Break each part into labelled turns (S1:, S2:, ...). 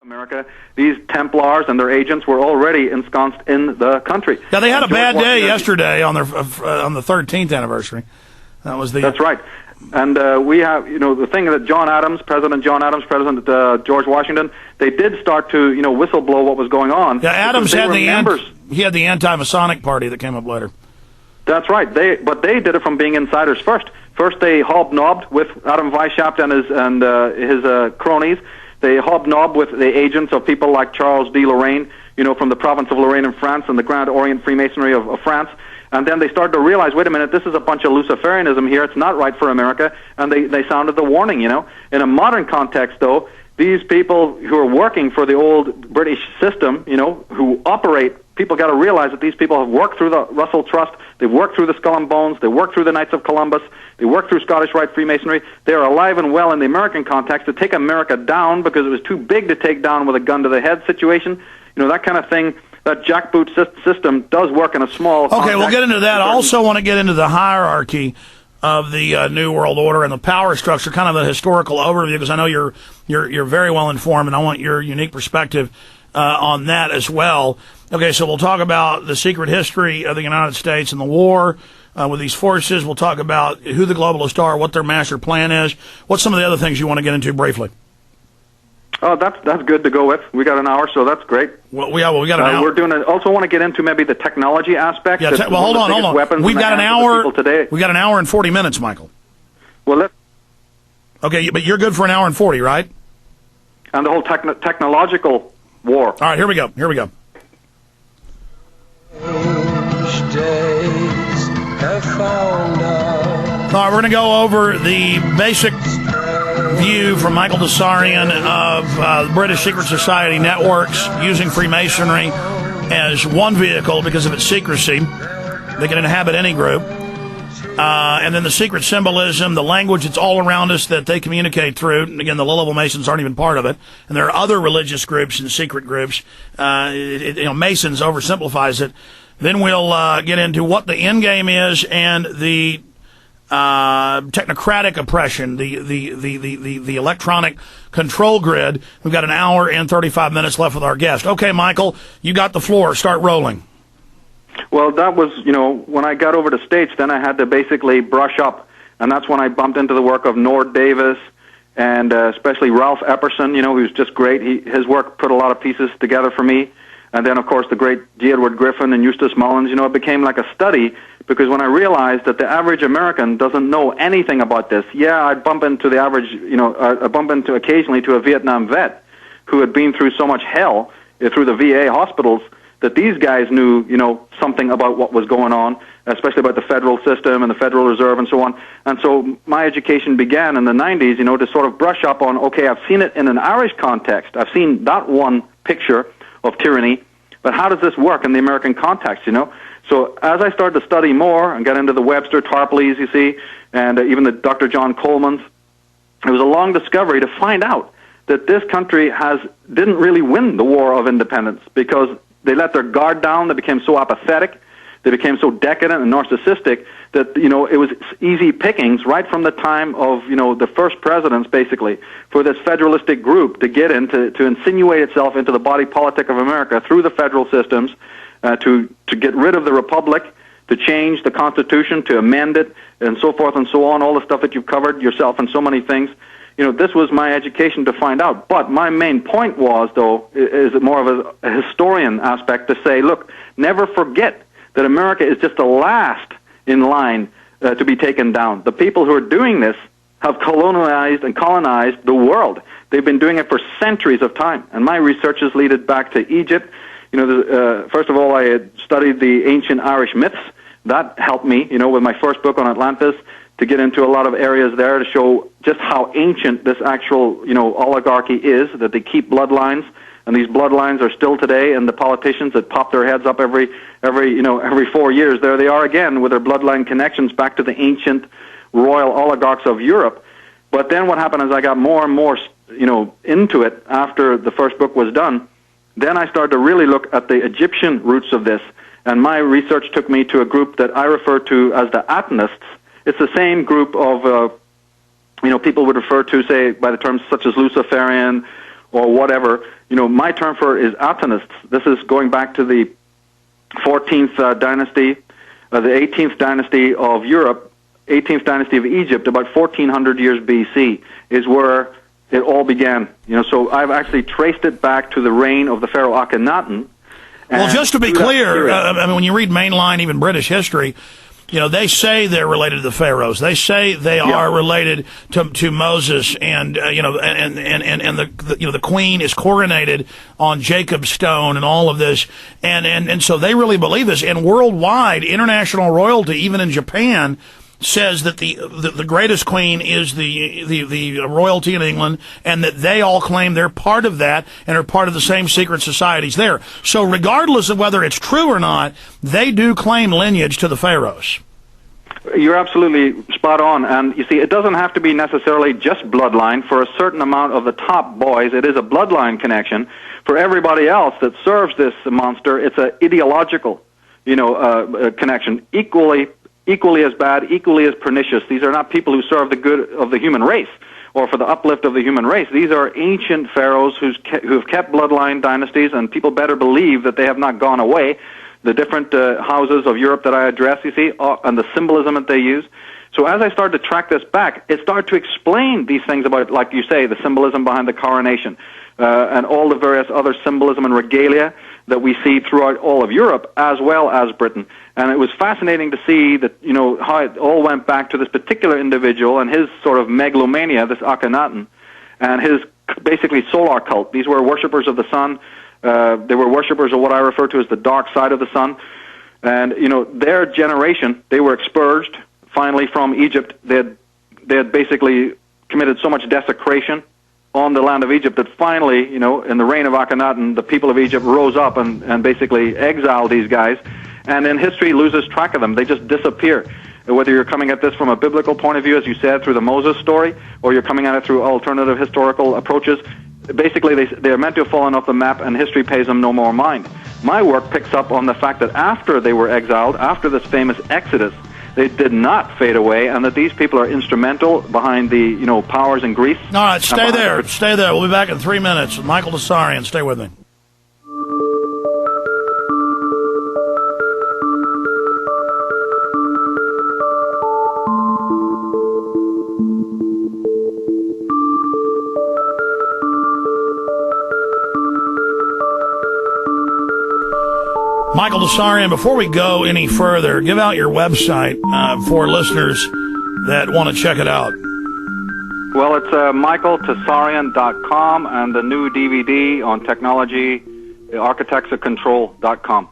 S1: America, these Templars and their agents were already ensconced in the country.
S2: Yeah, they had a bad day yesterday on their on the 13th anniversary. That's
S1: right. And we have, the thing that President John Adams, President George Washington, they did start to, whistleblow what was going on.
S2: Yeah, Adams had he had the anti-Masonic party that came up later.
S1: That's right. But they did it from being insiders first. First, they hobnobbed with Adam Weishaupt and his cronies. They hobnobbed with the agents of people like Charles de Lorraine, from the province of Lorraine in France and the Grand Orient Freemasonry of France. And then they started to realize, wait a minute, this is a bunch of Luciferianism here. It's not right for America. And they sounded the warning, In a modern context, though, these people who are working for the old British system, who operate, people got to realize that these people have worked through the Russell Trust, they've worked through the Skull and Bones, they worked through the Knights of Columbus, they worked through Scottish Rite Freemasonry. They are alive and well in the American context to take America down because it was too big to take down with a gun to the head situation. That kind of thing. That jackboot system does work in a small
S2: Okay,
S1: context.
S2: We'll get into that. I also want to get into the hierarchy of the New World Order and the power structure, kind of a historical overview, because I know you're very well informed, and I want your unique perspective on that as well. Okay, so we'll talk about the secret history of the United States and the war with these forces. We'll talk about who the globalists are, what their master plan is. What's some of the other things you want to get into briefly?
S1: Oh, that's good to go with. We got an hour, so that's great.
S2: Well, we got an hour.
S1: We're doing also want to get into maybe the technology aspect.
S2: Yeah, hold on. We've got an hour
S1: today.
S2: We got an hour and 40 minutes, Michael.
S1: Well,
S2: okay, but you're good for an hour and 40, right?
S1: And the whole technological war.
S2: All right, here we go. All right, we're going to go over the basic view from Michael Tsarion of British Secret Society networks using Freemasonry as one vehicle because of its secrecy. They can inhabit any group. And then the secret symbolism, the language that's all around us that they communicate through. And again, the low-level Masons aren't even part of it. And there are other religious groups and secret groups. Masons oversimplifies it. Then we'll get into what the end game is and the technocratic oppression, the electronic control grid. We've got an hour and 35 minutes left with our guest. Okay, Michael, you got the floor. Start rolling.
S1: Well, that was, when I got over to States, then I had to basically brush up. And that's when I bumped into the work of Nord Davis and especially Ralph Epperson, who's just great. His work put a lot of pieces together for me. And then, of course, the great G. Edward Griffin and Eustace Mullins. It became like a study because when I realized that the average American doesn't know anything about this, I'd bump into the average, I bump into occasionally to a Vietnam vet who had been through so much hell through the VA hospitals that these guys knew, something about what was going on, especially about the federal system and the Federal Reserve and so on. And so my education began in the 90s, to sort of brush up on, okay, I've seen it in an Irish context. I've seen that one picture of tyranny, but how does this work in the American context, So as I started to study more and get into the Webster Tarpleys, you see, and even the Dr. John Coleman's, it was a long discovery to find out that this country didn't really win the War of Independence because they let their guard down, they became so apathetic, they became so decadent and narcissistic that, it was easy pickings right from the time of, the first presidents, basically, for this federalistic group to get to insinuate itself into the body politic of America through the federal systems, to get rid of the republic, to change the Constitution, to amend it, and so forth and so on, all the stuff that you've covered yourself and so many things. This was my education to find out. But my main point was, though, is more of a historian aspect to say, look, never forget that America is just the last in line to be taken down. The people who are doing this have colonized the world. They've been doing it for centuries of time. And my research has led back to Egypt. First of all, I had studied the ancient Irish myths. That helped me, with my first book on Atlantis, to get into a lot of areas there to show just how ancient this actual, oligarchy is, that they keep bloodlines, and these bloodlines are still today, and the politicians that pop their heads up every 4 years, there they are again with their bloodline connections back to the ancient royal oligarchs of Europe. But then what happened is I got more and more, into it after the first book was done. Then I started to really look at the Egyptian roots of this, and my research took me to a group that I refer to as the Atenists. It's the same group of, people would refer to, say, by the terms such as Luciferian or whatever, my term for it is Atenists. This is going back to the 14th dynasty, the 18th dynasty of Europe, 18th dynasty of Egypt, about 1400 years BC is where it all began. So I've actually traced it back to the reign of the pharaoh Akhenaten.
S2: Well, just to be clear, when you read mainline, even British history, they say they're related to the pharaohs. They say they are related to Moses, and the queen is coronated on Jacob's stone, and all of this, and so they really believe this. And worldwide, international royalty, even in Japan, says that the greatest queen is the royalty in England, and that they all claim they're part of that and are part of the same secret societies there. So regardless of whether it's true or not, they do claim lineage to the pharaohs.
S1: You're absolutely spot on. And you see, it doesn't have to be necessarily just bloodline. For a certain amount of the top boys, it is a bloodline connection. For everybody else that serves this monster, it's an ideological, connection. Equally as bad, equally as pernicious. These are not people who serve the good of the human race or for the uplift of the human race. These are ancient pharaohs who have kept bloodline dynasties, and people better believe that they have not gone away. The different houses of Europe that I address, you see, and the symbolism that they use. So as I started to track this back, it started to explain these things about, like you say, the symbolism behind the coronation and all the various other symbolism and regalia that we see throughout all of Europe as well as Britain. And it was fascinating to see that, how it all went back to this particular individual and his sort of megalomania, this Akhenaten, and his basically solar cult. These were worshippers of the sun. They were worshippers of what I refer to as the dark side of the sun. And, their generation, they were expurged finally from Egypt. They had basically committed so much desecration on the land of Egypt that finally, in the reign of Akhenaten, the people of Egypt rose up and basically exiled these guys. And then history loses track of them. They just disappear. Whether you're coming at this from a biblical point of view, as you said, through the Moses story, or you're coming at it through alternative historical approaches, basically they're meant to have fallen off the map, and history pays them no more mind. My work picks up on the fact that after they were exiled, after this famous exodus, they did not fade away, and that these people are instrumental behind the powers in Greece.
S2: All right, stay there. Stay there. We'll be back in 3 minutes with Michael Tsarion. Stay with me. Michael Tsarion, before we go any further, give out your website for listeners that want to check it out.
S1: Well, it's michaeltsarion.com, and the new DVD on technology, architectsofcontrol.com.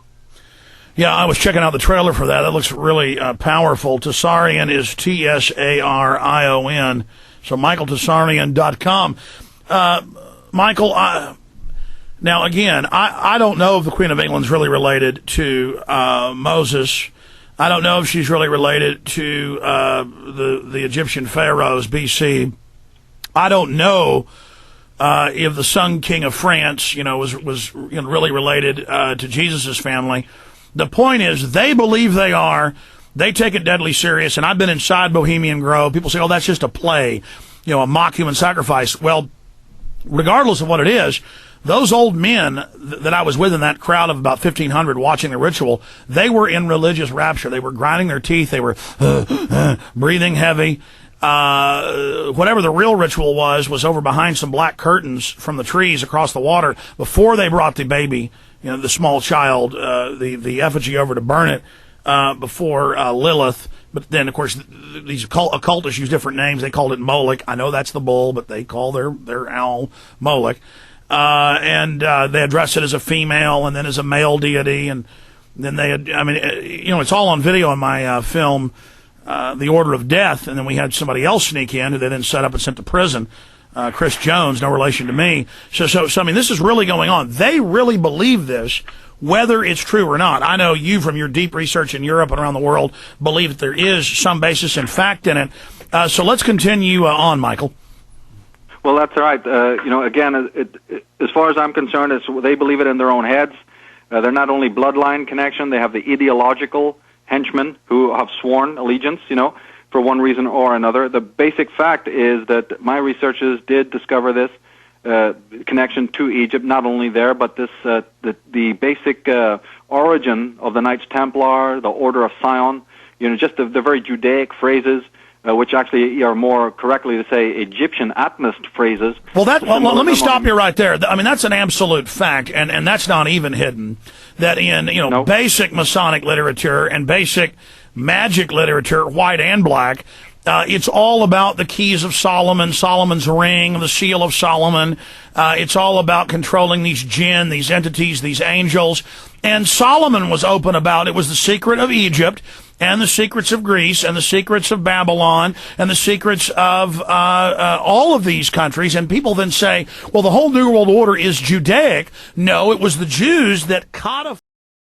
S2: Yeah, I was checking out the trailer for that. That looks really powerful. Tsarion is Tsarion. So michaeltsarion.com. Michael, now, again, I don't know if the Queen of England's really related to Moses. I don't know if she's really related to the Egyptian pharaohs, BC. I don't know if the Sun King of France, was really related to Jesus' family. The point is, they believe they are. They take it deadly serious. And I've been inside Bohemian Grove. People say, oh, that's just a play, a mock human sacrifice. Well, regardless of what it is, those old men that I was with in that crowd of about 1,500 watching the ritual, they were in religious rapture. They were grinding their teeth. They were breathing heavy. Whatever the real ritual was over behind some black curtains from the trees across the water before they brought the baby, the small child, the effigy over to burn it before Lilith. But then, of course, these occultists use different names. They called it Moloch. I know that's the bull, but they call their owl Moloch. And they address it as a female and then as a male deity. And then it's all on video in my film, The Order of Death. And then we had somebody else sneak in who they then set up and sent to prison. Chris Jones, no relation to me. So, I mean, this is really going on. They really believe this, whether it's true or not. I know you, from your deep research in Europe and around the world, believe that there is some basis in fact in it. So let's continue on, Michael.
S1: Well, that's right. Again, as far as I'm concerned, they believe it in their own heads. They're not only bloodline connection, they have the ideological henchmen who have sworn allegiance, for one reason or another. The basic fact is that my researchers did discover this connection to Egypt. Not only there, but this the basic origin of the Knights Templar, the Order of Sion. Just the very Judaic phrases, which actually are more correctly to say Egyptian Atmist phrases.
S2: Well, let me stop you right there. I mean, that's an absolute fact, and that's not even hidden. That in basic Masonic literature and basic magic literature, white and black, it's all about the keys of Solomon, Solomon's ring, the seal of Solomon. It's all about controlling these jinn, these entities, these angels. And Solomon was open about it. Was the secret of Egypt and the secrets of Greece and the secrets of Babylon and the secrets of all of these countries. And people then say, well, the whole New World Order is Judaic. No, it was the Jews that codified